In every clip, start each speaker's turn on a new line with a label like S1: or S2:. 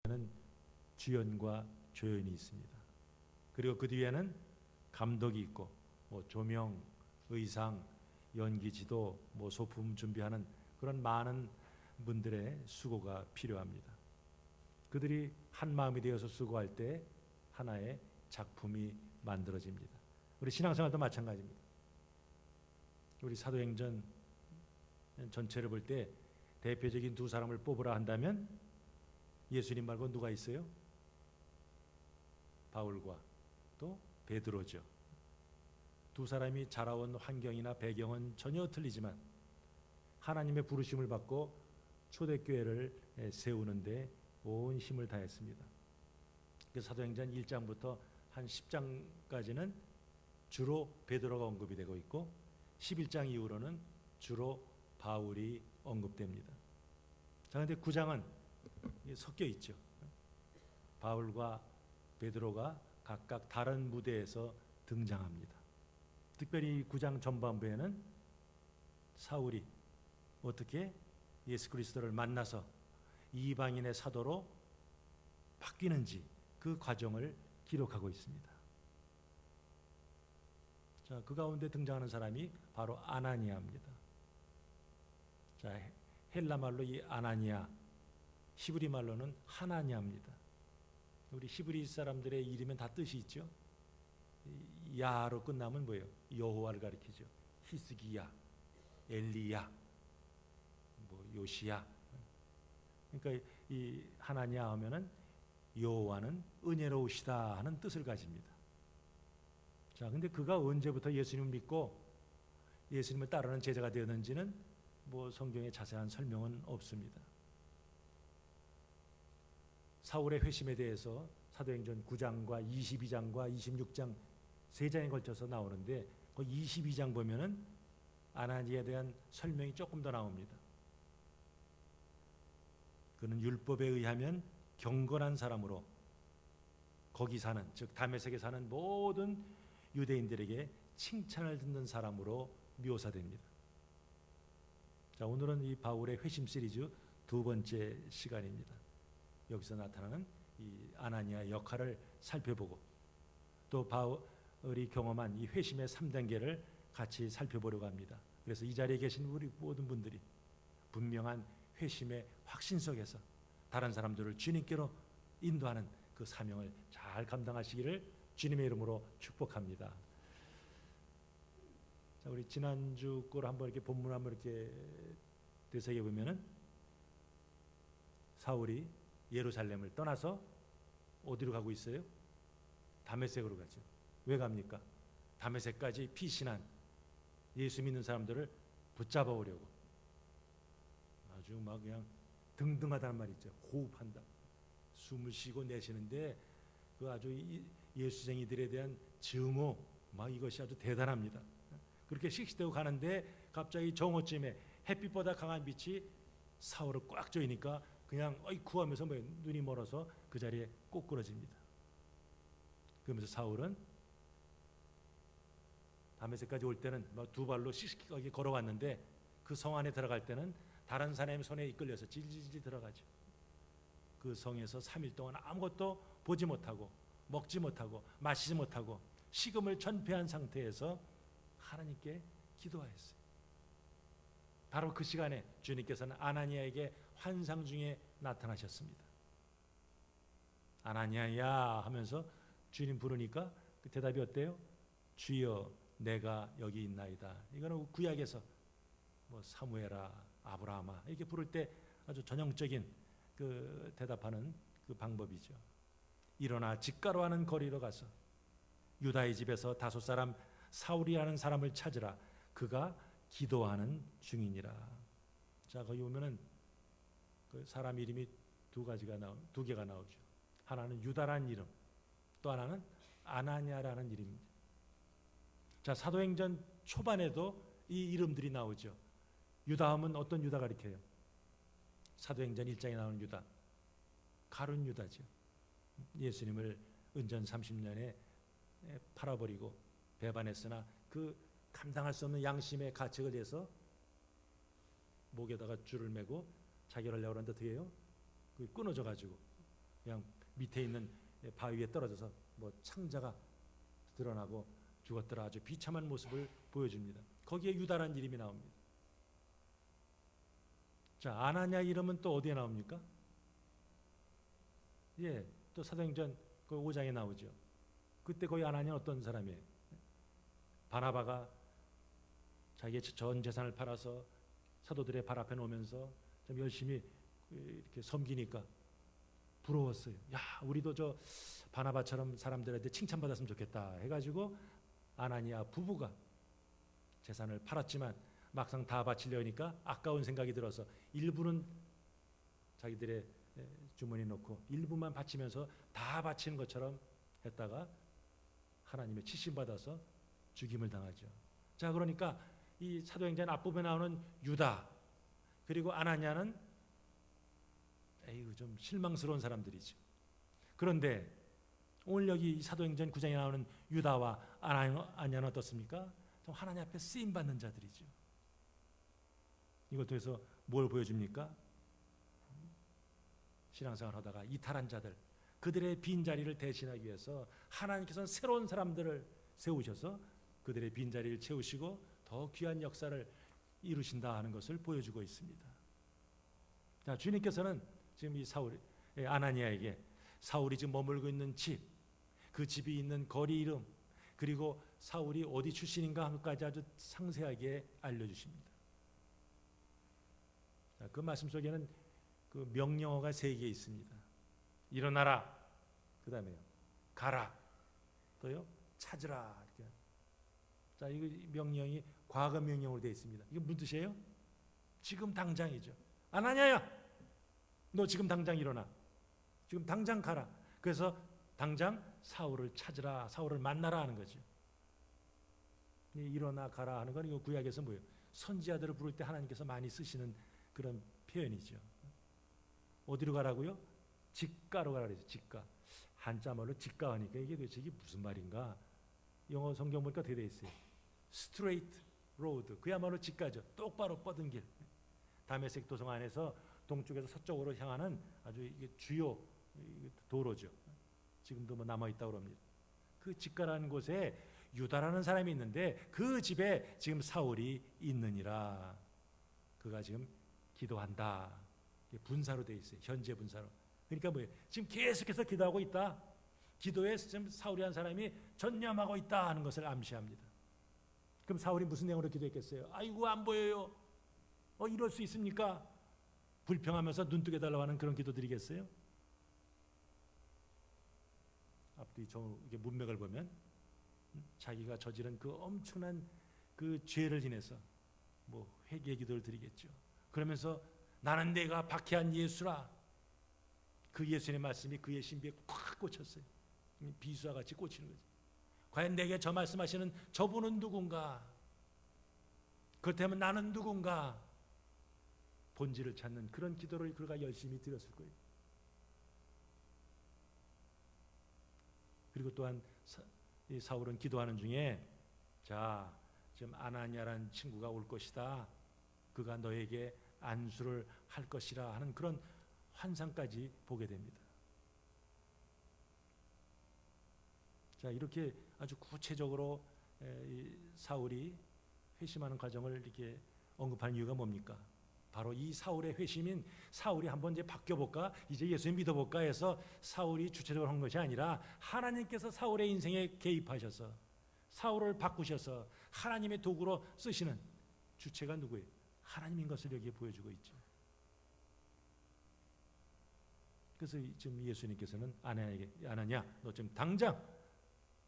S1: 는 주연과 조연이 있습니다. 그리고 그 뒤에는 감독이 있고 조명, 의상, 연기 지도, 소품 준비하는 그런 많은 분들의 수고가 필요합니다. 그들이 한 마음이 되어서 수고할 때 하나의 작품이 만들어집니다. 우리 신앙생활도 마찬가지입니다. 우리 사도행전 전체를 볼 때 대표적인 두 사람을 뽑으라 한다면 예수님 말고 누가 있어요? 바울과 또 베드로죠. 두 사람이 자라온 환경이나 배경은 전혀 틀리지만 하나님의 부르심을 받고 초대교회를 세우는데 온 힘을 다했습니다. 사도행전 1장부터 한 10장까지는 주로 베드로가 언급이 되고 있고 11장 이후로는 주로 바울이 언급됩니다. 자, 근데 9장은 섞여 있죠. 바울과 베드로가 각각 다른 무대에서 등장합니다. 특별히 9장 전반부에는 사울이 어떻게 예수 그리스도를 만나서 이방인의 사도로 바뀌는지 그 과정을 기록하고 있습니다. 자, 그 가운데 등장하는 사람이 바로 아나니아입니다. 자, 헬라 말로 이 아나니아, 히브리 말로는 하나냐입니다. 우리 히브리 사람들의 이름은 다 뜻이 있죠. 야로 끝나면 뭐예요? 여호와를 가리키죠. 히스기야, 엘리야, 요시야. 그러니까 이 하나냐 하면은 여호와는 은혜로우시다 하는 뜻을 가집니다. 자, 근데 그가 언제부터 예수님을 믿고 예수님을 따르는 제자가 되었는지는 성경에 자세한 설명은 없습니다. 사울의 회심에 대해서 사도행전 9장과 22장과 26장 세 장에 걸쳐서 나오는데 그 22장 보면은 아나니아에 대한 설명이 조금 더 나옵니다. 그는 율법에 의하면 경건한 사람으로 거기 사는, 즉 다메섹에 사는 모든 유대인들에게 칭찬을 듣는 사람으로 묘사됩니다. 자, 오늘은 이 바울의 회심 시리즈 두 번째 시간입니다. 여기서 나타나는 이 아나니아의 역할을 살펴보고 또 바울이 경험한 이 회심의 3단계를 같이 살펴보려고 합니다. 그래서 이 자리에 계신 우리 모든 분들이 분명한 회심의 확신 속에서 다른 사람들을 주님께로 인도하는 그 사명을 잘 감당하시기를 주님의 이름으로 축복합니다. 자, 우리 지난주 걸 한번 이렇게 본문 한번 이렇게 되새겨 보면은 사울이 예루살렘을 떠나서 어디로 가고 있어요? 다메섹으로 가죠. 왜 갑니까? 다메섹까지 피신한 예수 믿는 사람들을 붙잡아 오려고. 아주 막 그냥 등등하다는 말 있죠. 호흡한다. 숨을 쉬고 내쉬는데 그 아주 예수쟁이들에 대한 증오, 이것이 아주 대단합니다. 그렇게 씩씩대고 가는데 갑자기 정오쯤에 햇빛보다 강한 빛이 사울을 꽉 조이니까 그냥 구하면서 눈이 멀어서 그 자리에 꼬꾸러집니다. 그러면서 사울은 다메섹까지 올 때는 두 발로 씩씩하게 걸어왔는데 그 성 안에 들어갈 때는 다른 사람의 손에 이끌려서 질질질 들어가죠. 그 성에서 3일 동안 아무것도 보지 못하고 먹지 못하고 마시지 못하고 식음을 전폐한 상태에서 하나님께 기도하였어요. 바로 그 시간에 주님께서는 아나니아에게 환상 중에 나타나셨습니다. 아나니아야 하면서 주님 부르니까 그 대답이 어때요? 주여 내가 여기 있나이다. 이거는 구약에서 사무엘아, 아브라함아 이렇게 부를 때 아주 전형적인 그 대답하는 그 방법이죠. 일어나 직가로 하는 거리로 가서 유다의 집에서 다섯 사람 사울이라는 사람을 찾으라. 그가 기도하는 중이니라. 자, 거기 보면은 그 사람 이름이 두 개가 나오죠. 하나는 유다라는 이름, 또 하나는 아나니아라는 이름입니다. 자, 사도행전 초반에도 이 이름들이 나오죠. 유다하면 어떤 유다가 가리켜요? 사도행전 1장에 나오는 유다, 가룟 유다죠. 예수님을 은전 30년에 팔아버리고 배반했으나 그 감당할 수 없는 양심의 가책을 해서 목에다가 줄을 매고 자결하려고 하는데 어떻게 해요? 끊어져 가지고 그냥 밑에 있는 바위에 떨어져서 뭐 창자가 드러나고 죽었더라. 아주 비참한 모습을 보여줍니다. 거기에 유다라는 이름이 나옵니다. 자, 아나냐 이름은 또 어디에 나옵니까? 예, 또 사도행전 그 5장에 나오죠. 그때 거기 아나냐 어떤 사람이에요? 바나바가 자기의 전 재산을 팔아서 사도들의 발 앞에 놓으면서 좀 열심히 이렇게 섬기니까 부러웠어요. 야, 우리도 저 바나바처럼 사람들한테 칭찬받았으면 좋겠다 해가지고 아나니아 부부가 재산을 팔았지만 막상 다 바치려 하니까 아까운 생각이 들어서 일부는 자기들의 주머니에 넣고 일부만 바치면서 다 바치는 것처럼 했다가 하나님의 치심받아서 죽임을 당하죠. 자, 그러니까 이 사도행전 앞부분에 나오는 유다 그리고 아나냐는 에휴 좀 실망스러운 사람들이죠. 그런데 오늘 여기 사도행전 9장에 나오는 유다와 아나냐는 어떻습니까? 좀 하나님 앞에 쓰임 받는 자들이죠. 이걸 통해서 뭘 보여줍니까? 신앙생활 하다가 이탈한 자들, 그들의 빈자리를 대신하기 위해서 하나님께서는 새로운 사람들을 세우셔서 그들의 빈자리를 채우시고 더 귀한 역사를 이루신다 하는 것을 보여주고 있습니다. 자, 주님께서는 지금 이 아나니아에게 사울이 지금 머물고 있는 집, 그 집이 있는 거리 이름, 그리고 사울이 어디 출신인가 하는것까지 아주 상세하게 알려주십니다. 자, 그 말씀 속에는 그 명령어가 3개 있습니다. 일어나라, 그 다음에요 가라, 또요 찾으라. 이렇게. 자, 이거 명령이 과거 명령으로 되어 있습니다. 이게 무슨 뜻이에요? 지금 당장이죠. 아나냐야, 너 지금 당장 일어나. 지금 당장 가라. 그래서 당장 사울을 찾으라, 사울을 만나라 하는 거죠. 일어나 가라 하는 건 이거 구약에서 뭐예요? 선지자들을 부를 때 하나님께서 많이 쓰시는 그런 표현이죠. 어디로 가라고요? 직가로 가라 그랬죠. 직가. 한자말로 직가 하니까 이게 도대체 이게 무슨 말인가? 영어 성경 보니까 어떻게 되어 있어요? Straight road. 그야말로 직가죠. 똑바로 뻗은 길. 다메섹 도성 안에서 동쪽에서 서쪽으로 향하는 아주 이게 주요 도로죠. 지금도 뭐 남아 있다고 합니다. 그 직가라는 곳에 유다라는 사람이 있는데 그 집에 지금 사울이 있느니라. 그가 지금 기도한다. 분사로 되어 있어요. 현재 분사로. 그러니까 뭐예요? 지금 계속해서 기도하고 있다. 기도에 지금 사울이라는 사람이 전념하고 있다 하는 것을 암시합니다. 그럼 사울이 무슨 내용으로 기도했겠어요? 아이고 안 보여요. 이럴 수 있습니까? 불평하면서 눈뜨게 달라고 하는 그런 기도 드리겠어요? 앞뒤 이게 문맥을 보면 자기가 저지른 그 엄청난 그 죄를 인해서 뭐 회개 기도를 드리겠죠. 그러면서 나는 내가 박해한 예수라. 그 예수님의 말씀이 그의 신비에 콱 꽂혔어요. 비수와 같이 꽂히는 거죠. 과연 내게 저 말씀하시는 저분은 누군가? 그렇다면 나는 누군가? 본질을 찾는 그런 기도를 그가 열심히 드렸을 거예요. 그리고 또한 사울은 기도하는 중에 자, 지금 아나니아라는 친구가 올 것이다. 그가 너에게 안수를 할 것이라 하는 그런 환상까지 보게 됩니다. 자, 이렇게 아주 구체적으로 사울이 회심하는 과정을 이렇게 언급하는 이유가 뭡니까? 바로 이 사울의 회심인 사울이 한번 이제 바뀌어볼까, 이제 예수님 믿어볼까 해서 사울이 주체적으로 한 것이 아니라 하나님께서 사울의 인생에 개입하셔서 사울을 바꾸셔서 하나님의 도구로 쓰시는 주체가 누구예요? 하나님인 것을 여기에 보여주고 있죠. 그래서 지금 예수님께서는 아나냐, 너 지금 당장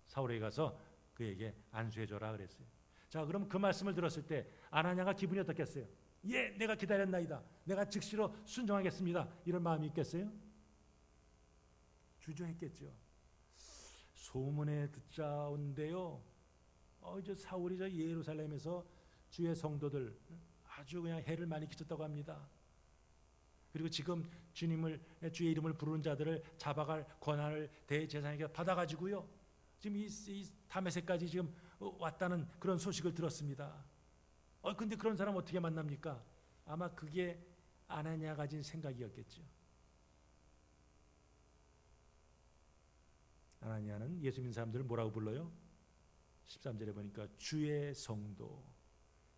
S1: 사울에게 가서 그에게 안수해줘라 그랬어요. 자, 그럼 그 말씀을 들었을 때 아나냐가 기분이 어떻겠어요? 예, 내가 기다렸나이다. 내가 즉시로 순종하겠습니다. 이런 마음이 있겠어요? 주저했겠죠. 소문에 듣자온데요. 이제 사울이 저 예루살렘에서 주의 성도들 아주 그냥 해를 많이 끼쳤다고 합니다. 그리고 지금 주님을 주의 이름을 부르는 자들을 잡아갈 권한을 대제사장에게 받아가지고요. 지금 이 다메섹까지 지금 왔다는 그런 소식을 들었습니다. 근데 그런 사람 어떻게 만납니까? 아마 그게 아나니아가 가진 생각이었겠죠. 아나니아는 예수 믿는 사람들을 뭐라고 불러요? 13절에 보니까 주의 성도,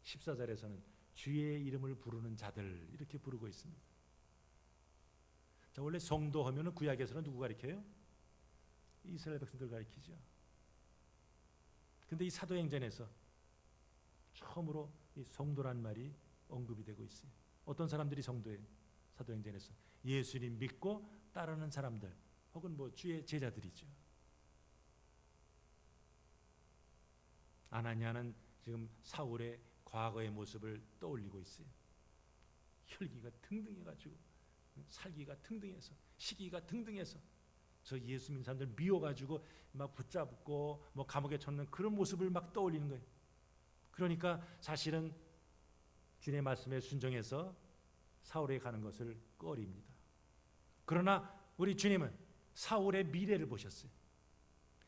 S1: 14절에서는 주의 이름을 부르는 자들 이렇게 부르고 있습니다. 자, 원래 성도 하면은 구약에서는 누구 가리켜요? 이스라엘 백성들 가리키죠. 근데 이 사도행전에서 처음으로 이 성도란 말이 언급이 되고 있어요. 어떤 사람들이 성도예요? 사도행전에서 예수님 믿고 따르는 사람들 혹은 뭐 주의 제자들이죠. 아나니아는 지금 사울의 과거의 모습을 떠올리고 있어요. 혈기가 등등해가지고 살기가 등등해서 시기가 등등해서 저 예수 믿는 사람들 미워가지고 막 붙잡고 뭐 감옥에 쳤는 그런 모습을 막 떠올리는 거예요. 그러니까 사실은 주님의 말씀에 순종해서 사울에 가는 것을 꺼립니다. 그러나 우리 주님은 사울의 미래를 보셨어요.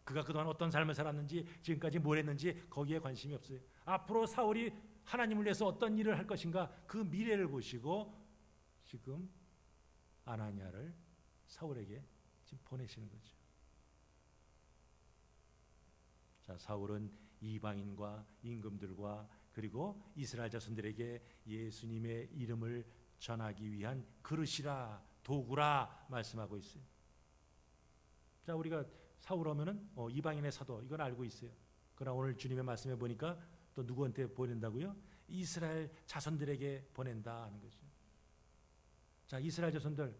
S1: 그가 그동안 어떤 삶을 살았는지 지금까지 뭘 했는지 거기에 관심이 없어요. 앞으로 사울이 하나님을 위해서 어떤 일을 할 것인가 그 미래를 보시고 지금 아나니아를 사울에게 지금 보내시는 거죠. 자, 사울은 이방인과 임금들과 그리고 이스라엘 자손들에게 예수님의 이름을 전하기 위한 그릇이라 도구라 말씀하고 있어요. 자, 우리가 사울 하면은 이방인의 사도 이건 알고 있어요. 그러나 오늘 주님의 말씀에 보니까 또 누구한테 보낸다고요? 이스라엘 자손들에게 보낸다 하는 거죠. 자, 이스라엘 자손들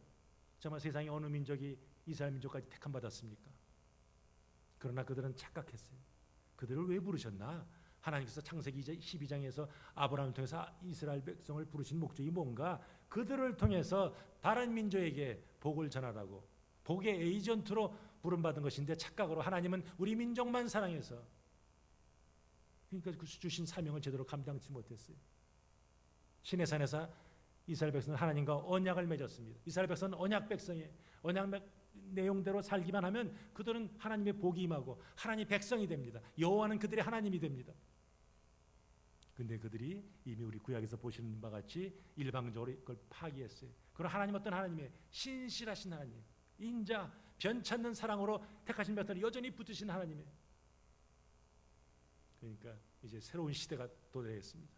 S1: 정말 세상에 어느 민족이 이스라엘 민족까지 택함 받았습니까? 그러나 그들은 착각했어요. 그들을 왜 부르셨나? 하나님께서 창세기 12장에서 아브라함을 통해서 이스라엘 백성을 부르신 목적이 뭔가? 그들을 통해서 다른 민족에게 복을 전하라고 복의 에이전트로 부름받은 것인데 착각으로 하나님은 우리 민족만 사랑해서 그러니까 그 주신 사명을 제대로 감당치 못했어요. 시내산에서 이스라엘 백성은 하나님과 언약을 맺었습니다. 이스라엘 백성은 언약 백성이에요. 언약 내용대로 살기만 하면 그들은 하나님의 복이 임하고 하나님의 백성이 됩니다. 여호와는 그들의 하나님이 됩니다. 근데 그들이 이미 우리 구약에서 보시는 바와 같이 일방적으로 그걸 파기했어요. 그럼 하나님 어떤 하나님이에요? 신실하신 하나님, 인자, 변찮는 사랑으로 택하신 백성을 여전히 붙드신 하나님이에요. 그러니까 이제 새로운 시대가 도래했습니다.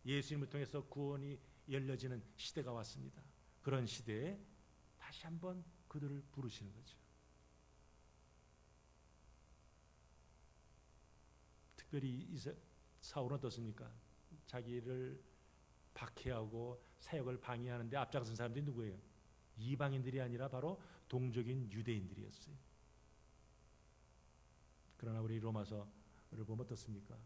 S1: 예수님을 통해서 구원이 열려지는 시대가 왔습니다. 그런 시대에 다시 한번 그들을 부르시는 거죠. 특별히 사울은 어떻습니까? 자기를 박해하고 사역을 방해하는데 앞장선 사람들이 누구예요? 이방인들이 아니라 바로 동족인 유대인들이었어요. 그러나 우리 로마서를 보면 어떻습니까?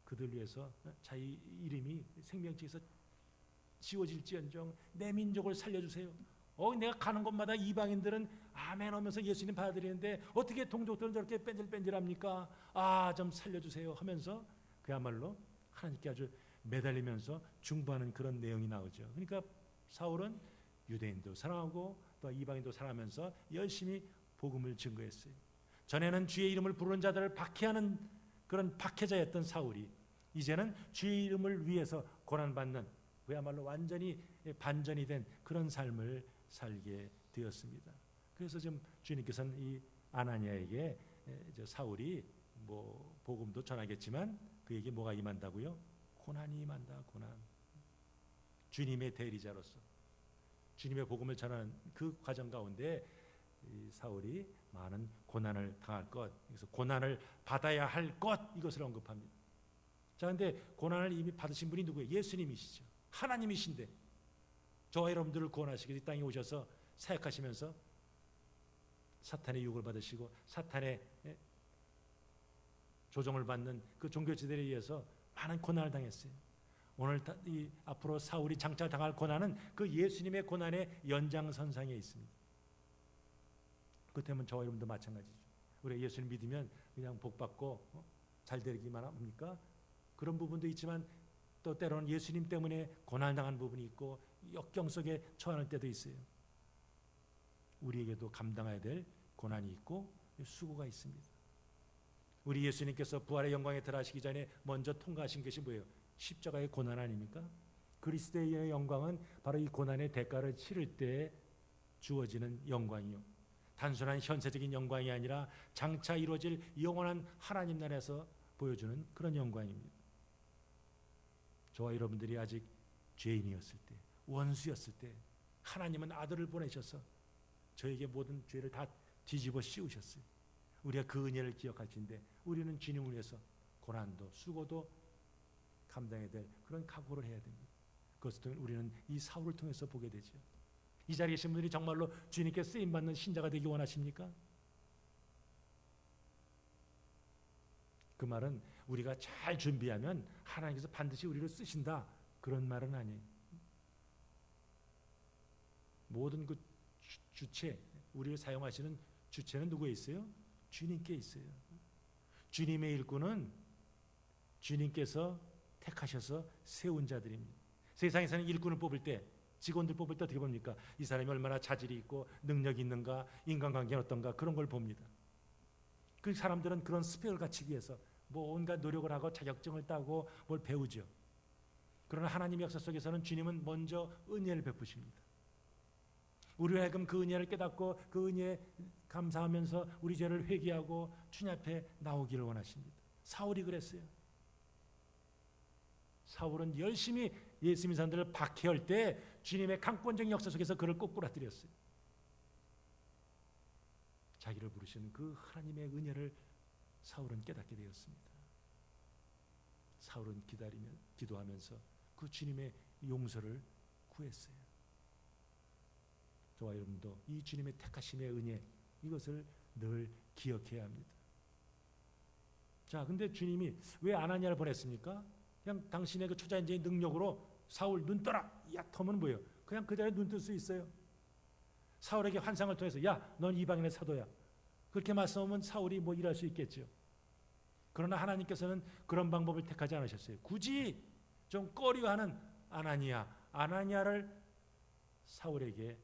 S1: 그들 위해서 자기 이름이 생명책에서 지워질지언정 내 민족을 살려주세요. 내가 가는 곳마다 이방인들은 아멘 하면서 예수님 받아들이는데 어떻게 동족들은 저렇게 뺀질뺀질합니까? 좀 살려주세요 하면서 그야말로 하나님께 아주 매달리면서 중보하는 그런 내용이 나오죠. 그러니까 사울은 유대인도 사랑하고 또 이방인도 사랑하면서 열심히 복음을 증거했어요. 전에는 주의 이름을 부르는 자들을 박해하는 그런 박해자였던 사울이 이제는 주의 이름을 위해서 고난받는 그야말로 완전히 반전이 된 그런 삶을 살게 되었습니다. 그래서 지금 주님께서는 이 아나니아에게 사울이 뭐 복음도 전하겠지만 그에게 뭐가 임한다고요? 고난이 임한다. 고난. 주님의 대리자로서 주님의 복음을 전하는 그 과정 가운데 이 사울이 많은 고난을 당할 것, 그래서 고난을 받아야 할 것 이것을 언급합니다. 자, 근데 고난을 이미 받으신 분이 누구예요? 예수님이시죠. 하나님이신데 저와 여러분들을 구원하시기 위해 이 땅에 오셔서 사역하시면서 사탄의 유혹을 받으시고 사탄의 조종을 받는 그 종교지들에 의해서 많은 고난을 당했어요. 오늘 앞으로 사울이 장차 당할 고난은 그 예수님의 고난의 연장선상에 있습니다. 그 때문에 저와 여러분도 마찬가지죠. 우리가 예수를 믿으면 그냥 복받고 잘 되기만 합니까? 그런 부분도 있지만 또 때로는 예수님 때문에 고난을 당한 부분이 있고 역경 속에 처할 때도 있어요. 우리에게도 감당해야 될 고난이 있고 수고가 있습니다. 우리 예수님께서 부활의 영광에 들어가시기 전에 먼저 통과하신 것이 뭐예요? 십자가의 고난 아닙니까? 그리스도의 영광은 바로 이 고난의 대가를 치를 때 주어지는 영광이요. 단순한 현세적인 영광이 아니라 장차 이루어질 영원한 하나님 나라에서 보여주는 그런 영광입니다. 저와 여러분들이 아직 죄인이었을 때, 원수였을 때 하나님은 아들을 보내셔서 저에게 모든 죄를 다 뒤집어 씌우셨어요. 우리가 그 은혜를 기억할진데 우리는 주님을 위해서 고난도 수고도 감당해야 될 그런 각오를 해야 됩니다. 그것을 우리는 이 사울을 통해서 보게 되죠. 이 자리에 계신 분들이 정말로 주님께 쓰임받는 신자가 되기 원하십니까? 그 말은 우리가 잘 준비하면 하나님께서 반드시 우리를 쓰신다, 그런 말은 아니에요. 모든 그 주체, 우리를 사용하시는 주체는 누구에 있어요? 주님께 있어요. 주님의 일꾼은 주님께서 택하셔서 세운 자들입니다. 세상에서는 일꾼을 뽑을 때, 직원들 뽑을 때 어떻게 봅니까? 이 사람이 얼마나 자질이 있고 능력이 있는가, 인간관계는 어떤가, 그런 걸 봅니다. 그 사람들은 그런 스펙을 갖추기 위해서 뭐 온갖 노력을 하고 자격증을 따고 뭘 배우죠. 그러나 하나님의 역사 속에서는 주님은 먼저 은혜를 베푸십니다. 우리 하여금 그 은혜를 깨닫고 그 은혜에 감사하면서 우리 죄를 회개하고 주님 앞에 나오기를 원하십니다. 사울이 그랬어요. 사울은 열심히 예수 믿는 사람들을 박해할 때 주님의 강권적인 역사 속에서 그를 꼬꾸라뜨렸어요. 자기를 부르시는 그 하나님의 은혜를 사울은 깨닫게 되었습니다. 사울은 기다리며 기도하면서 그 주님의 용서를 구했어요. 저와 여러분도 이 주님의 택하심의 은혜, 이것을 늘 기억해야 합니다. 자, 근데 주님이 왜 아나니아를 보냈습니까? 그냥 당신의 그 초자연적인 능력으로 사울 눈 떠라! 야, 터면 뭐예요? 그냥 그 자리에 눈 뜰 수 있어요. 사울에게 환상을 통해서 야, 넌 이방인의 사도야, 그렇게 말씀하면 사울이 뭐 일할 수 있겠죠. 그러나 하나님께서는 그런 방법을 택하지 않으셨어요. 굳이 좀 꺼려하는 아나니아를 사울에게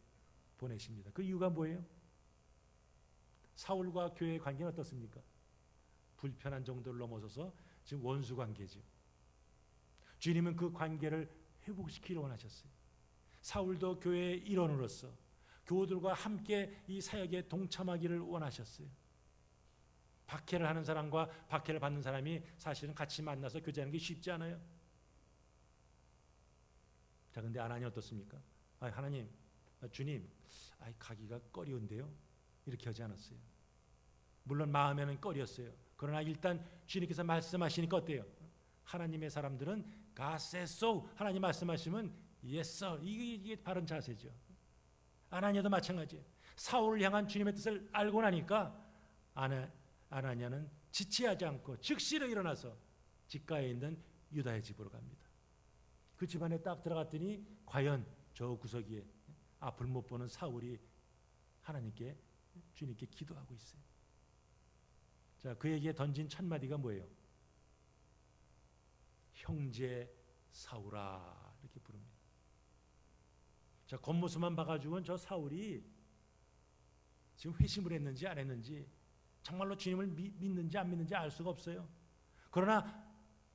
S1: 보내십니다. 그 이유가 뭐예요? 사울과 교회의 관계는 어떻습니까? 불편한 정도를 넘어서서 지금 원수 관계죠. 주님은 그 관계를 회복시키기를 원하셨어요. 사울도 교회의 일원으로서 교우들과 함께 이 사역에 동참하기를 원하셨어요. 박해를 하는 사람과 박해를 받는 사람이 사실은 같이 만나서 교제하는 게 쉽지 않아요. 자, 근데 아나니 어떻습니까? 하나님, 주님, 가기가 꺼려운데요. 이렇게 하지 않았어요. 물론 마음에는 꺼렸어요. 그러나 일단 주님께서 말씀하시니까 어때요? 하나님의 사람들은 가세소, 하나님 말씀하시면 yes sir, 이게 바른 자세죠. 아나니아도 마찬가지예요. 사울을 향한 주님의 뜻을 알고 나니까 아나니아는 지체하지 않고 즉시로 일어나서 집가에 있는 유다의 집으로 갑니다. 그 집안에 딱 들어갔더니 과연 저 구석이에 앞을 못 보는 사울이 하나님께, 주님께 기도하고 있어요. 자, 그에게 던진 첫 마디가 뭐예요? 형제 사울아, 이렇게 부릅니다. 자, 겉모습만 봐가지고는 저 사울이 지금 회심을 했는지 안 했는지, 정말로 주님을 믿는지 안 믿는지 알 수가 없어요. 그러나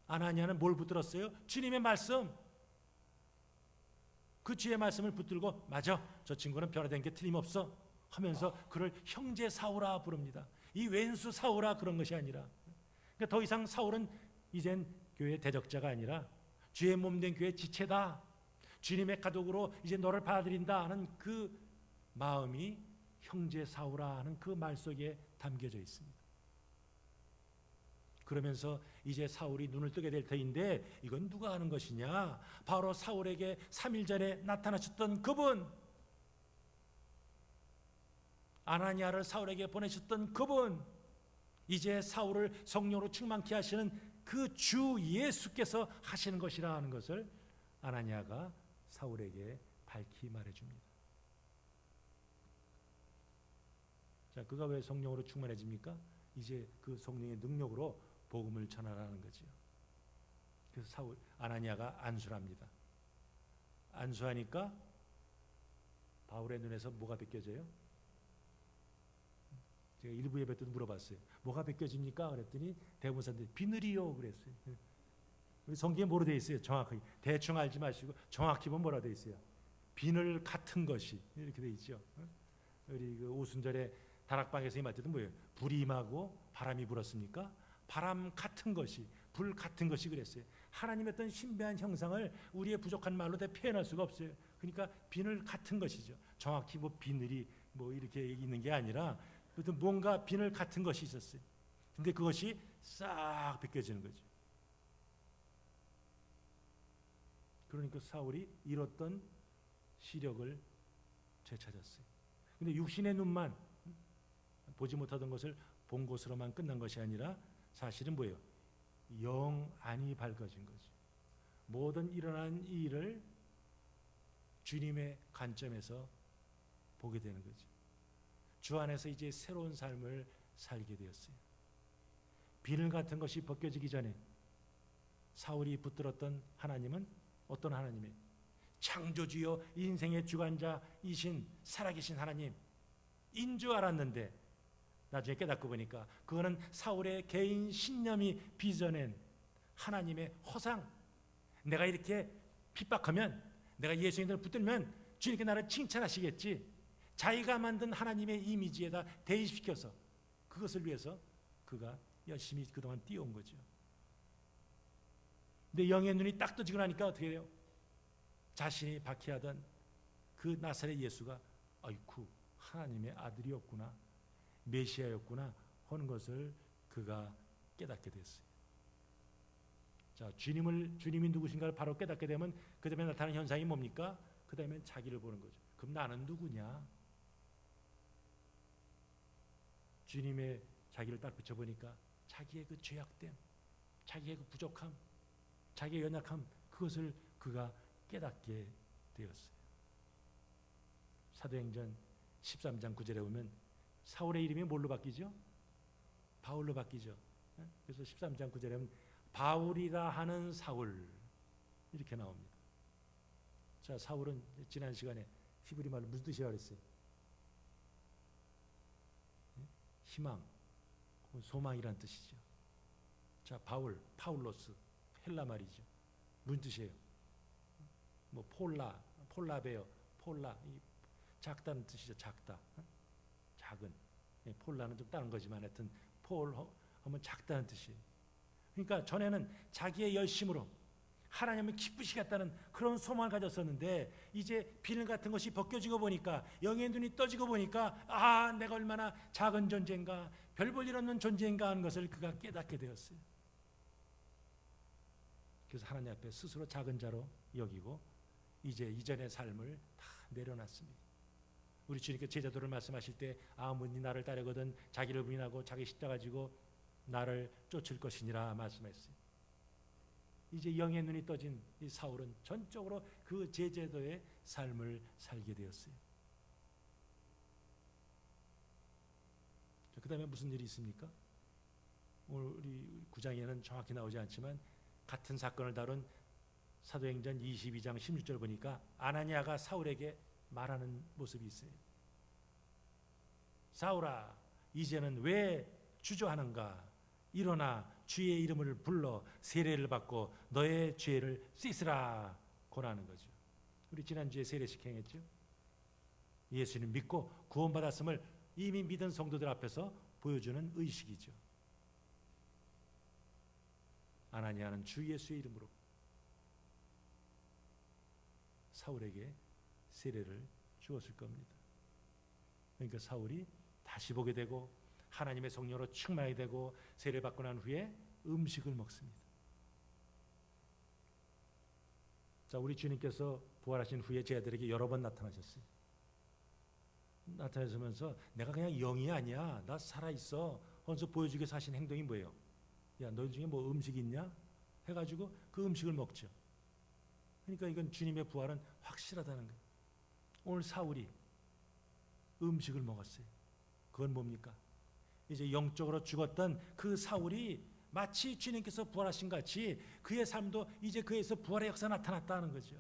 S1: 아나니아는 뭘 붙들었어요? 주님의 말씀. 그 주의 말씀을 붙들고 맞아, 저 친구는 변화된 게 틀림없어 하면서 그를 형제 사울아 부릅니다. 이 왼수 사울아 그런 것이 아니라, 그러니까 더 이상 사울은 이젠 교회 대적자가 아니라 주의 몸된 교회 지체다, 주님의 가족으로 이제 너를 받아들인다 하는 그 마음이 형제 사울아 하는 그 말 속에 담겨져 있습니다. 그러면서 이제 사울이 눈을 뜨게 될 터인데, 이건 누가 하는 것이냐? 바로 사울에게 3일 전에 나타나셨던 그분, 아나니아를 사울에게 보내셨던 그분, 이제 사울을 성령으로 충만케 하시는 그 주 예수께서 하시는 것이라 하는 것을 아나니아가 사울에게 밝히 말해줍니다. 자, 그가 왜 성령으로 충만해집니까? 이제 그 성령의 능력으로 복음을 전하라는 거죠. 그래서 아나니아가 안수를 합니다. 안수하니까 바울의 눈에서 뭐가 벗겨져요? 제가 일부 예배 때도 물어봤어요. 뭐가 벗겨집니까? 그랬더니 대부분 사람들이 비늘이요 그랬어요. 우리 성경에 뭐로 되어 있어요? 정확하게 대충 알지 마시고 정확히 보면 뭐라 되어 있어요? 비늘 같은 것이, 이렇게 되어 있죠. 우리 그 오순절에 다락방에서 임할 때도 뭐예요? 불이 임하고 바람이 불었습니까? 바람 같은 것이, 불 같은 것이 그랬어요. 하나님의 어떤 신비한 형상을 우리의 부족한 말로 다 표현할 수가 없어요. 그러니까 비늘 같은 것이죠. 정확히 뭐 비늘이 뭐 이렇게 있는 게 아니라 어떤 뭔가 비늘 같은 것이 있었어요. 근데 그것이 싹 벗겨지는 거죠. 그러니까 사울이 잃었던 시력을 되찾았어요. 근데 육신의 눈만 보지 못하던 것을 본 것으로만 끝난 것이 아니라 사실은 뭐예요? 영 안이 밝아진 거죠. 모든 일어난 이 일을 주님의 관점에서 보게 되는 거죠. 주 안에서 이제 새로운 삶을 살게 되었어요. 비늘 같은 것이 벗겨지기 전에 사울이 붙들었던 하나님은 어떤 하나님이에요? 창조주요 인생의 주관자이신 살아계신 하나님 인 줄 알았는데 나중에 깨닫고 보니까 그거는 사울의 개인 신념이 빚어낸 하나님의 허상. 내가 이렇게 핍박하면, 내가 예수님을 붙들면 주님께 나를 칭찬하시겠지. 자기가 만든 하나님의 이미지에다 대입시켜서 그것을 위해서 그가 열심히 그동안 뛰어온 거죠. 근데 영의 눈이 딱 떠지고 나니까 어떻게 돼요? 자신이 박해하던 그 나사렛 예수가 아이쿠 하나님의 아들이었구나, 메시아였구나 하는 것을 그가 깨닫게 됐어요. 자, 주님이 누구신가를 바로 깨닫게 되면 그 다음에 나타나는 현상이 뭡니까? 그 다음에 자기를 보는 거죠. 그럼 나는 누구냐? 주님의 자기를 딱 비춰보니까 자기의 그 죄악됨, 자기의 그 부족함, 자기의 연약함, 그것을 그가 깨닫게 되었어요. 사도행전 13장 9절에 보면 사울의 이름이 뭘로 바뀌죠? 바울로 바뀌죠. 그래서 13장 9절에 보면 바울이라 하는 사울 이렇게 나옵니다. 자, 사울은 지난 시간에 히브리 말로 무슨 뜻이라고 그랬어요? 희망, 소망이란 뜻이죠. 자, 바울, 파울로스 헬라 말이죠. 무슨 뜻이에요? 뭐 폴라베어, 폴라 이 작다는 뜻이죠. 작다, 작은. 폴라는 좀 다른 거지만 하여튼 폴 하면 작다는 뜻이에요. 그러니까 전에는 자기의 열심으로 하나님을 기쁘시겠다는 그런 소망을 가졌었는데 이제 비늘 같은 것이 벗겨지고 보니까 영의 눈이 떠지고 보니까 아, 내가 얼마나 작은 존재인가, 별 볼 일 없는 존재인가 하는 것을 그가 깨닫게 되었어요. 그래서 하나님 앞에 스스로 작은 자로 여기고 이제 이전의 삶을 다 내려놨습니다. 우리 주님께서 제자도를 말씀하실 때 아무니 나를 따르거든 자기를 부인하고 자기 십자가 지고 나를 쫓을 것이니라 말씀했어요. 이제 영의 눈이 떠진 이 사울은 전적으로 그 제자도의 삶을 살게 되었어요. 그 다음에 무슨 일이 있습니까? 오늘 우리 9장에는 정확히 나오지 않지만 같은 사건을 다룬 사도행전 22장 16절 보니까 아나니아가 사울에게 말하는 모습이 있어요. 사울아, 이제는 왜 주저하는가? 일어나 주의 이름을 불러 세례를 받고 너의 죄를 씻으라 권하는 거죠. 우리 지난주에 세례식 행했죠. 예수님 믿고 구원받았음을 이미 믿은 성도들 앞에서 보여주는 의식이죠. 아나니아는 주 예수의 이름으로 사울에게 세례를 주었을 겁니다. 그러니까 사울이 다시 보게 되고 하나님의 성령으로 충만하게 되고 세례를 받고 난 후에 음식을 먹습니다. 자, 우리 주님께서 부활하신 후에 제자들에게 여러 번 나타나셨어요. 나타나면서 내가 그냥 영이 아니야, 나 살아있어 하면서 보여주기 위해서 하신 행동이 뭐예요? 야, 너희 중에 뭐 음식 있냐? 해가지고 그 음식을 먹죠. 그러니까 이건 주님의 부활은 확실하다는 거예요. 오늘 사울이 음식을 먹었어요. 그건 뭡니까? 이제 영적으로 죽었던 그 사울이 마치 주님께서 부활하신 같이 그의 삶도 이제 그에서 부활의 역사가 나타났다는 거죠.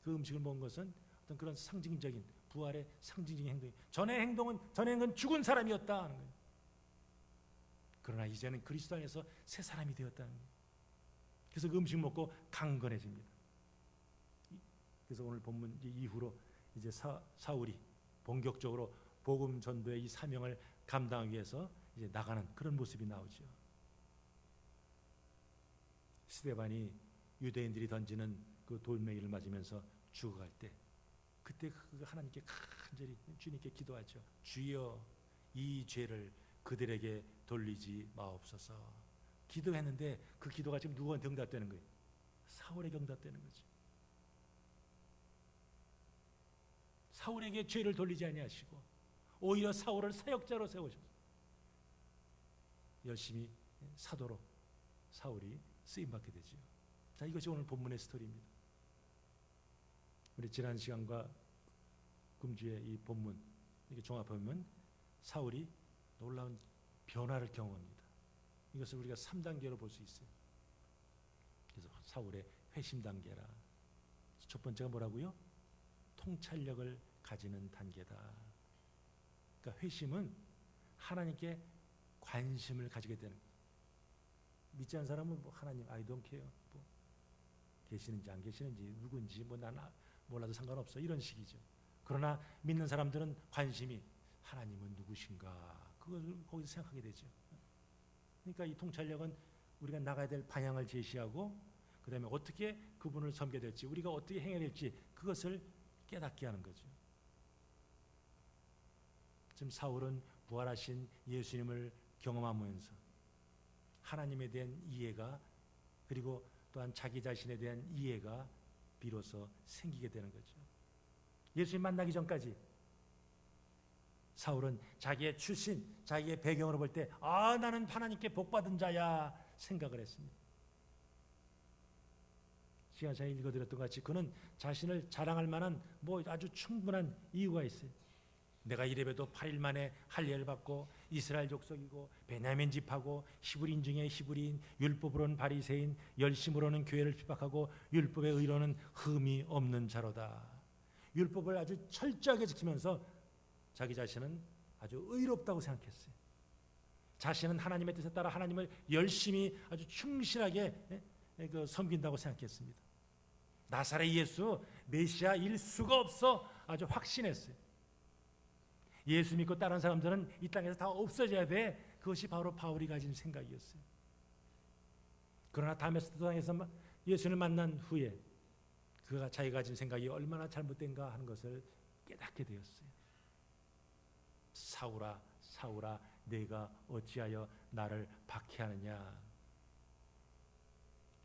S1: 그 음식을 먹은 것은 어떤 그런 상징적인 부활의 상징적인 행동이, 전에는 죽은 사람이었다 하는 거예요. 그러나 이제는 그리스도 안에서 새 사람이 되었다는 거예요. 그래서 그 음식 먹고 강건해집니다. 그래서 오늘 본문 이후로 이제 사울이 본격적으로 복음 전도의 이 사명을 감당하기 위해서 이제 나가는 그런 모습이 나오죠. 스데반이 유대인들이 던지는 그 돌멩이를 맞으면서 죽어갈 때, 그때 그 하나님께 간절히 주님께 기도하죠. 주여, 이 죄를 그들에게 돌리지 마옵소서. 기도했는데 그 기도가 지금 누구한테 응답되는 거예요? 사울에게 응답되는 거죠. 사울에게 죄를 돌리지 아니하시고 오히려 사울을 사역자로 세우셔서 열심히 사도로 사울이 쓰임받게 되죠. 자, 이것이 오늘 본문의 스토리입니다. 우리 지난 시간과 금주의 이 본문 이렇게 종합하면 사울이 놀라운 변화를 경험합니다. 이것을 우리가 3단계로 볼 수 있어요. 그래서 사울의 회심 단계라. 첫 번째가 뭐라고요? 통찰력을 가지는 단계다. 그러니까 회심은 하나님께 관심을 가지게 되는 거예요. 믿지 않는 사람은 뭐 하나님 I don't care, 뭐 계시는지 안 계시는지 누군지 뭐 나는 몰라도 상관없어, 이런 식이죠. 그러나 믿는 사람들은 관심이 하나님은 누구신가, 그걸 거기서 생각하게 되죠. 그러니까 이 통찰력은 우리가 나가야 될 방향을 제시하고 그 다음에 어떻게 그분을 섬게 될지, 우리가 어떻게 행해야 될지 그것을 깨닫게 하는 거죠. 지금 사울은 부활하신 예수님을 경험하면서 하나님에 대한 이해가, 그리고 또한 자기 자신에 대한 이해가 비로소 생기게 되는 거죠. 예수님 만나기 전까지 사울은 자기의 출신, 자기의 배경으로 볼 때 나는 하나님께 복받은 자야 생각을 했습니다. 시간 전에 읽어드렸던 것 같이 그는 자신을 자랑할 만한 뭐 아주 충분한 이유가 있어요. 내가 이래봬도 8일 만에 할례를 받고 이스라엘 족속이고 베냐민 집하고 히브리인 중에 히브리인, 율법으로는 바리새인, 열심으로는 교회를 핍박하고 율법의 의로는 흠이 없는 자로다. 율법을 아주 철저하게 지키면서 자기 자신은 아주 의롭다고 생각했어요. 자신은 하나님의 뜻에 따라 하나님을 열심히 아주 충실하게 섬긴다고 생각했습니다. 나사렛 예수 메시아일 수가 없어 아주 확신했어요. 예수 믿고 다른 사람들은 이 땅에서 다 없어져야 돼. 그것이 바로 바울이 가진 생각이었어요. 그러나 다메스크 땅에서 예수를 만난 후에 그가 자기가 가진 생각이 얼마나 잘못된가 하는 것을 깨닫게 되었어요. 사울아, 사울아, 내가 어찌하여 나를 박해하느냐.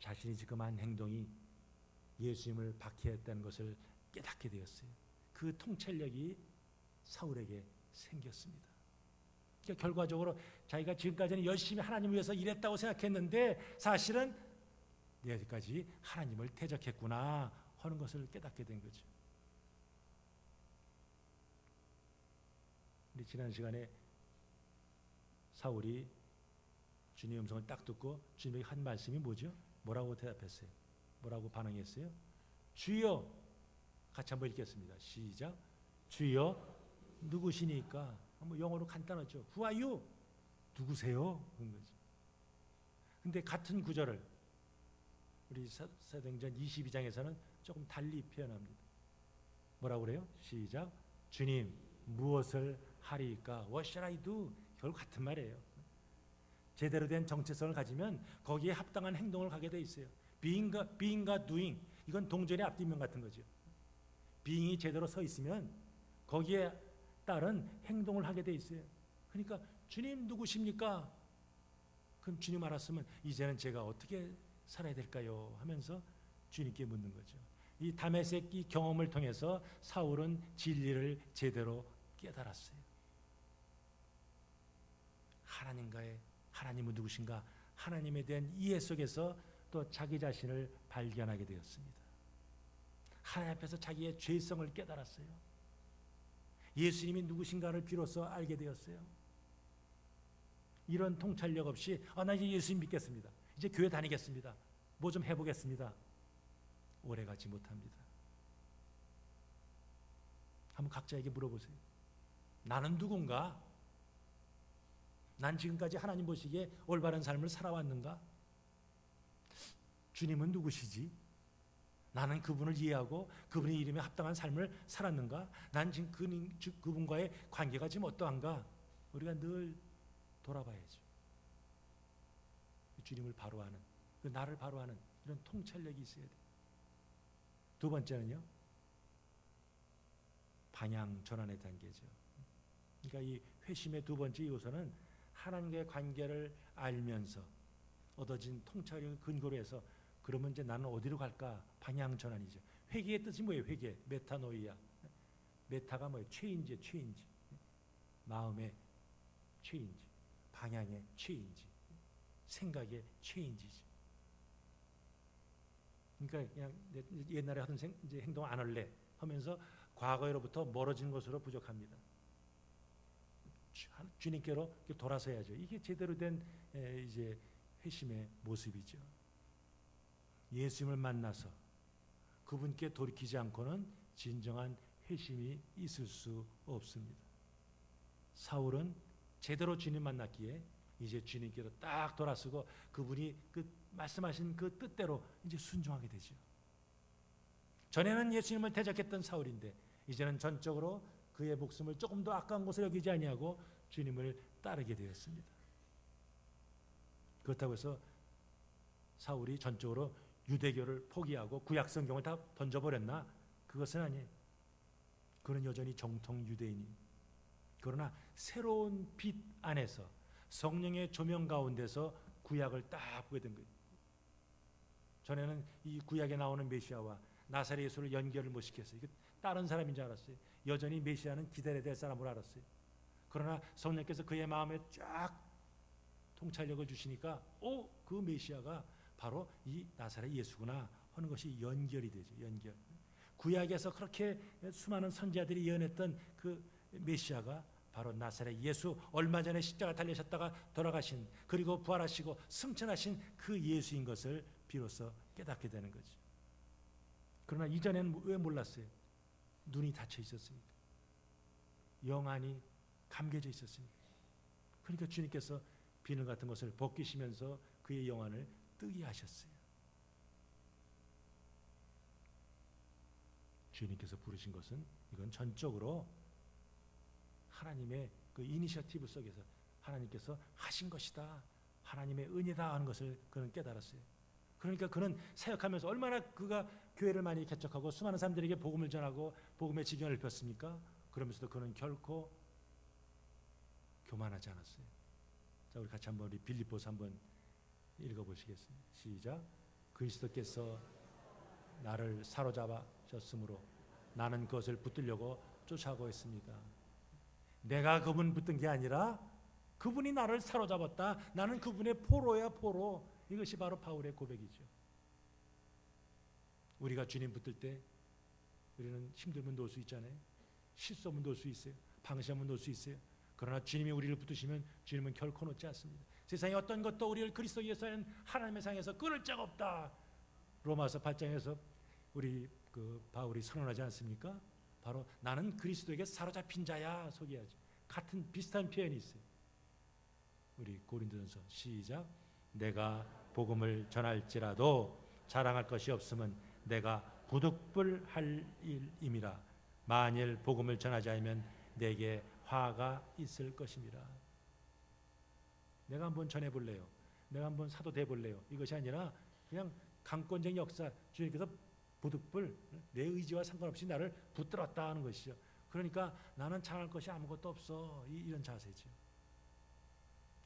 S1: 자신이 지금 한 행동이 예수님을 박해했다는 것을 깨닫게 되었어요. 그 통찰력이 사울에게 생겼습니다. 그러니까 결과적으로 자기가 지금까지는 열심히 하나님을 위해서 일했다고 생각했는데 사실은 여기까지 하나님을 대적했구나 하는 것을 깨닫게 된 거죠. 우리 지난 시간에 사울이 주님의 음성을 딱 듣고 주님에게 한 말씀이 뭐죠? 뭐라고 대답했어요? 뭐라고 반응했어요? 주여, 같이 한번 읽겠습니다. 시작. 주여, 누구시니까? 뭐 영어로 간단하죠. Who are you? 누구세요? 그런 거죠. 근데 같은 구절을 우리 사도행전 22장에서는 조금 달리 표현합니다. 뭐라고 그래요? 시작. 주님, 무엇을 하리까? What shall I do? 결국 같은 말이에요. 제대로 된 정체성을 가지면 거기에 합당한 행동을 하게 돼 있어요. being과 doing, 이건 동전의 앞뒷면 같은 거죠. being이 제대로 서 있으면 거기에 따른 행동을 하게 돼 있어요. 그러니까 주님 누구십니까? 그럼 주님 알았으면 이제는 제가 어떻게 살아야 될까요? 하면서 주님께 묻는 거죠. 이 다메섹 이 경험을 통해서 사울은 진리를 제대로 깨달았어요. 하나님은 누구신가? 하나님에 대한 이해 속에서 또 자기 자신을 발견하게 되었습니다. 하나님 앞에서 자기의 죄성을 깨달았어요. 예수님이 누구신가를 비로소 알게 되었어요. 이런 통찰력 없이 나 이제 예수님 믿겠습니다. 이제 교회 다니겠습니다. 뭐 좀 해보겠습니다. 오래 가지 못합니다. 한번 각자에게 물어보세요. 나는 누군가? 난 지금까지 하나님 보시기에 올바른 삶을 살아왔는가? 주님은 누구시지? 나는 그분을 이해하고 그분의 이름에 합당한 삶을 살았는가? 난 지금 그분과의 관계가 지금 어떠한가? 우리가 늘 돌아봐야죠. 주님을 바로 하는, 그 나를 바로 하는 이런 통찰력이 있어야 돼요. 두 번째는요, 방향 전환의 단계죠. 그러니까 이 회심의 두 번째 요소는 하나님과의 관계를 알면서 얻어진 통찰력을 근거로 해서 그러면 이제 나는 어디로 갈까? 방향 전환이죠. 회개의 뜻이 뭐예요? 회개, 메타노이아. 메타가 뭐예요? 체인지, 체인지. 마음의 체인지, 방향의 체인지, 생각의 체인지지. 그러니까 그냥 옛날에 하던 이제 행동 안 할래 하면서 과거로부터 멀어진 것으로 부족합니다. 주님께로 돌아서야죠. 이게 제대로 된 이제 회심의 모습이죠. 예수님을 만나서 그분께 돌이키지 않고는 진정한 회심이 있을 수 없습니다. 사울은 제대로 주님 만났기에 이제 주님께로 딱 돌아서고 그분이 그 말씀하신 그 뜻대로 이제 순종하게 되죠. 전에는 예수님을 대적했던 사울인데 이제는 전적으로 그의 목숨을 조금 더 아까운 것을 여기지 아니하고 주님을 따르게 되었습니다. 그렇다고 해서 사울이 전적으로 유대교를 포기하고 구약 성경을 다 던져버렸나? 그것은 아니에요. 그는 여전히 정통 유대인이. 그러나 새로운 빛 안에서 성령의 조명 가운데서 구약을 딱 보게 된 거예요. 전에는 이 구약에 나오는 메시아와 나사렛 예수를 연결을 못 시켰어요. 다른 사람인 줄 알았어요. 여전히 메시아는 기다려야 될 사람으로 알았어요. 그러나 성령께서 그의 마음에 쫙 통찰력을 주시니까 그 메시아가 바로 이 나사렛 예수구나 하는 것이 연결이 되죠. 연결. 구약에서 그렇게 수많은 선지자들이 예언했던 그 메시아가 바로 나사렛 예수, 얼마 전에 십자가 달리셨다가 돌아가신, 그리고 부활하시고 승천하신 그 예수인 것을 비로소 깨닫게 되는 거죠. 그러나 이전에는 왜 몰랐어요? 눈이 닫혀 있었으니까, 영안이 감겨져 있었으니까. 그러니까 주님께서 비늘 같은 것을 벗기시면서 그의 영안을 뜨게 하셨어요. 주님께서 부르신 것은 이건 전적으로 하나님의 그 이니셔티브 속에서 하나님께서 하신 것이다, 하나님의 은혜다 하는 것을 그는 깨달았어요. 그러니까 그는 사역하면서 얼마나 그가 교회를 많이 개척하고 수많은 사람들에게 복음을 전하고 복음의 지경을 폈습니까? 그러면서도 그는 결코 교만하지 않았어요. 자, 우리 같이 한번 우리 빌립보서 한번 읽어보시겠어요? 시작. 그리스도께서 나를 사로잡으셨으므로 나는 그것을 붙들려고 쫓아가고 있습니다. 내가 그분 붙든 게 아니라 그분이 나를 사로잡았다. 나는 그분의 포로야, 포로. 이것이 바로 바울의 고백이죠. 우리가 주님 붙들 때 우리는 힘들면 놓을 수 있잖아요. 실수하면 놓을 수 있어요. 방심하면 놓을 수 있어요. 그러나 주님이 우리를 붙드시면 주님은 결코 놓지 않습니다. 세상에 어떤 것도 우리를 그리스도 예수는 하나님의 상에서 끊을 자가 없다. 로마서 8장에서 우리 그 바울이 선언하지 않습니까? 바로 나는 그리스도에게 사로잡힌 자야 소개하죠. 같은 비슷한 표현이 있어요. 우리 고린도전서 시작. 내가 복음을 전할지라도 자랑할 것이 없으면 내가 부득불할 일임이라. 만일 복음을 전하지 않으면 내게 화가 있을 것입니다. 내가 한번 전해볼래요. 내가 한번 사도 돼볼래요. 이것이 아니라 그냥 강권적인 역사, 주님께서 부득불 내 의지와 상관없이 나를 붙들었다 하는 것이죠. 그러니까 나는 잘할 것이 아무것도 없어, 이런 자세죠.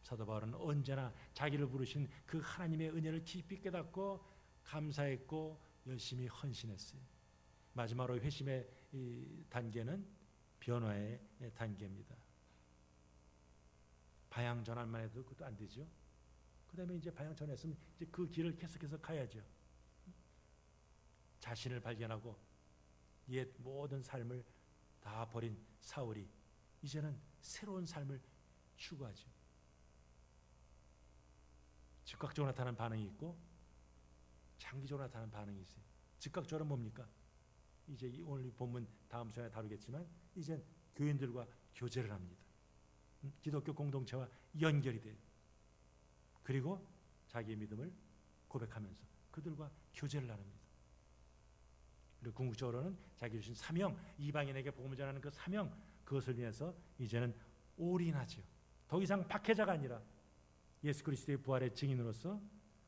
S1: 사도 바울은 언제나 자기를 부르신 그 하나님의 은혜를 깊이 깨닫고 감사했고 열심히 헌신했어요. 마지막으로 회심의 이 단계는 변화의 단계입니다. 방향 전환만 해도 그것도 안 되죠. 그 다음에 이제 방향 전환했으면 이제 그 길을 계속해서 가야죠. 자신을 발견하고 옛 모든 삶을 다 버린 사울이 이제는 새로운 삶을 추구하죠. 즉각적으로 나타나는 반응이 있고 장기적으로 나타나는 반응이 있어요. 즉각적으로 뭡니까? 이제 오늘 본문 다음 시간에 다루겠지만 이젠 교인들과 교제를 합니다. 기독교 공동체와 연결이 돼요. 그리고 자기의 믿음을 고백하면서 그들과 교제를 나눕니다. 그리고 궁극적으로는 자기 주신 사명, 이방인에게 복음을 전하는 그 사명, 그것을 위해서 이제는 올인하죠. 더 이상 박해자가 아니라 예수 그리스도의 부활의 증인으로서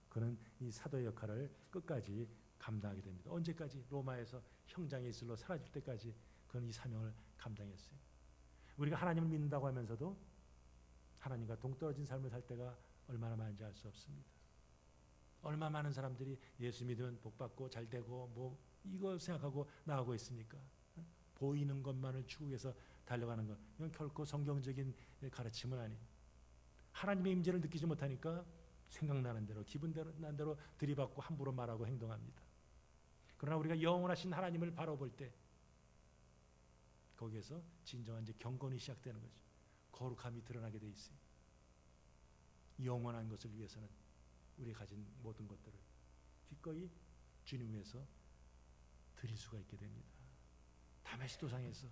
S1: 그는 이 사도의 역할을 끝까지 감당하게 됩니다. 언제까지? 로마에서 형장의 이슬로 사라질 때까지 그는 이 사명을 감당했어요. 우리가 하나님을 믿는다고 하면서도 하나님과 동떨어진 삶을 살 때가 얼마나 많은지 알 수 없습니다. 얼마 많은 사람들이 예수 믿으면 복받고 잘되고 뭐 이거 생각하고 나오고 있습니까? 보이는 것만을 추구해서 달려가는 것, 이건 결코 성경적인 가르침은 아니에요. 하나님의 임재를 느끼지 못하니까 생각나는 대로 기분난 대로 들이받고 함부로 말하고 행동합니다. 그러나 우리가 영원하신 하나님을 바라볼 때 거기에서 진정한 이제 경건이 시작되는 거죠. 거룩함이 드러나게 돼 있어요. 영원한 것을 위해서는 우리 가진 모든 것들을 기꺼이 주님 위해서 드릴 수가 있게 됩니다. 다메섹 도상에서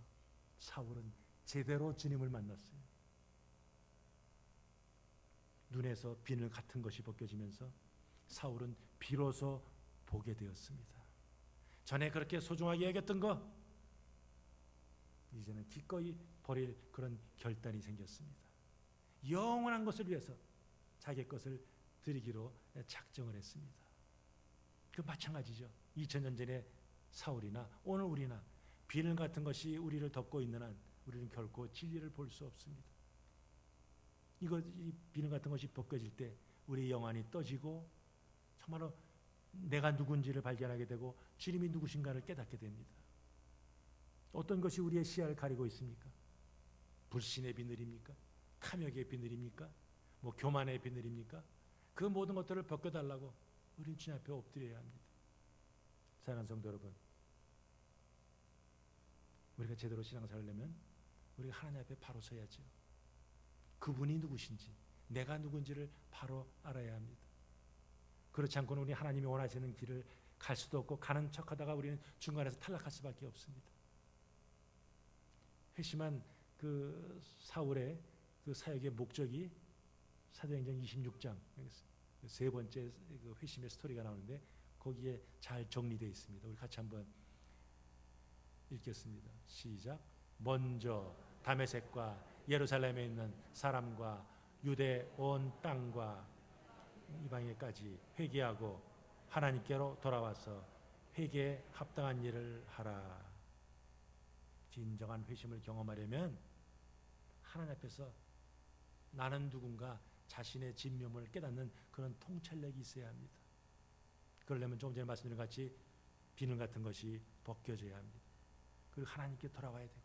S1: 사울은 제대로 주님을 만났어요. 눈에서 비늘 같은 것이 벗겨지면서 사울은 비로소 보게 되었습니다. 전에 그렇게 소중하게 여겼던 거 이제는 기꺼이 버릴 그런 결단이 생겼습니다. 영원한 것을 위해서 자기 것을 드리기로 작정을 했습니다. 그 마찬가지죠. 2000년 전에 사울이나 오늘 우리나 비늘 같은 것이 우리를 덮고 있는 한 우리는 결코 진리를 볼 수 없습니다. 이 비늘 같은 것이 벗겨질 때 우리의 영안이 떠지고 정말로 내가 누군지를 발견하게 되고 주님이 누구신가를 깨닫게 됩니다. 어떤 것이 우리의 시야를 가리고 있습니까? 불신의 비늘입니까? 탐욕의 비늘입니까? 뭐 교만의 비늘입니까? 그 모든 것들을 벗겨달라고 우리는 주님 앞에 엎드려야 합니다. 사랑하는 성도 여러분, 우리가 제대로 신앙생활을 하려면 우리가 하나님 앞에 바로 서야죠. 그분이 누구신지, 내가 누군지를 바로 알아야 합니다. 그렇지 않고는 우리 하나님이 원하시는 길을 갈 수도 없고 가는 척하다가 우리는 중간에서 탈락할 수밖에 없습니다. 회심한 그 사울의 그 사역의 목적이 사도행전 26장 세 번째 그 회심의 스토리가 나오는데 거기에 잘 정리되어 있습니다. 우리 같이 한번 읽겠습니다. 시작. 먼저 다메섹과 예루살렘에 있는 사람과 유대 온 땅과 이방에까지 회개하고 하나님께로 돌아와서 회개에 합당한 일을 하라. 진정한 회심을 경험하려면 하나님 앞에서 나는 누군가 자신의 진면을 깨닫는 그런 통찰력이 있어야 합니다. 그러려면 조금 전에 말씀드린 같이 비늘 같은 것이 벗겨져야 합니다. 그리고 하나님께 돌아와야 되고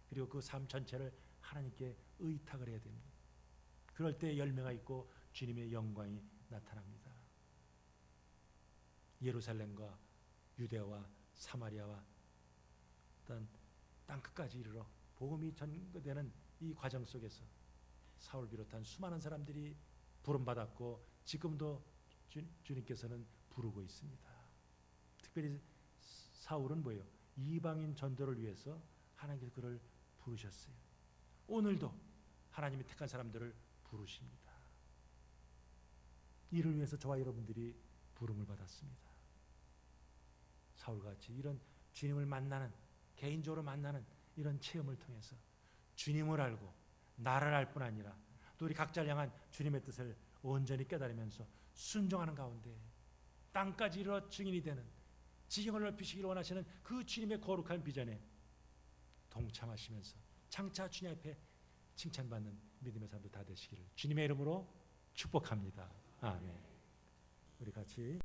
S1: 그리고 그 삶 전체를 하나님께 의탁을 해야 됩니다. 그럴 때 열매가 있고 주님의 영광이 나타납니다. 예루살렘과 유대와 사마리아와 어떤 땅끝까지 이르러 복음이 전거되는 이 과정 속에서 사울 비롯한 수많은 사람들이 부름받았고 지금도 주님께서는 부르고 있습니다. 특별히 사울은 뭐예요? 이방인 전도를 위해서 하나님께서 그를 부르셨어요. 오늘도 하나님이 택한 사람들을 부르십니다. 이를 위해서 저와 여러분들이 부름을 받았습니다. 사울같이 이런 주님을 만나는 개인적으로 만나는 이런 체험을 통해서 주님을 알고 나를 알 뿐 아니라 또 우리 각자를 향한 주님의 뜻을 온전히 깨달으면서 순종하는 가운데 땅까지 이르러 증인이 되는 지경을 넓히시기를 원하시는 그 주님의 거룩한 비전에 동참하시면서 장차 주님 앞에 칭찬받는 믿음의 사람들 다 되시기를 주님의 이름으로 축복합니다. 아멘. 우리 같이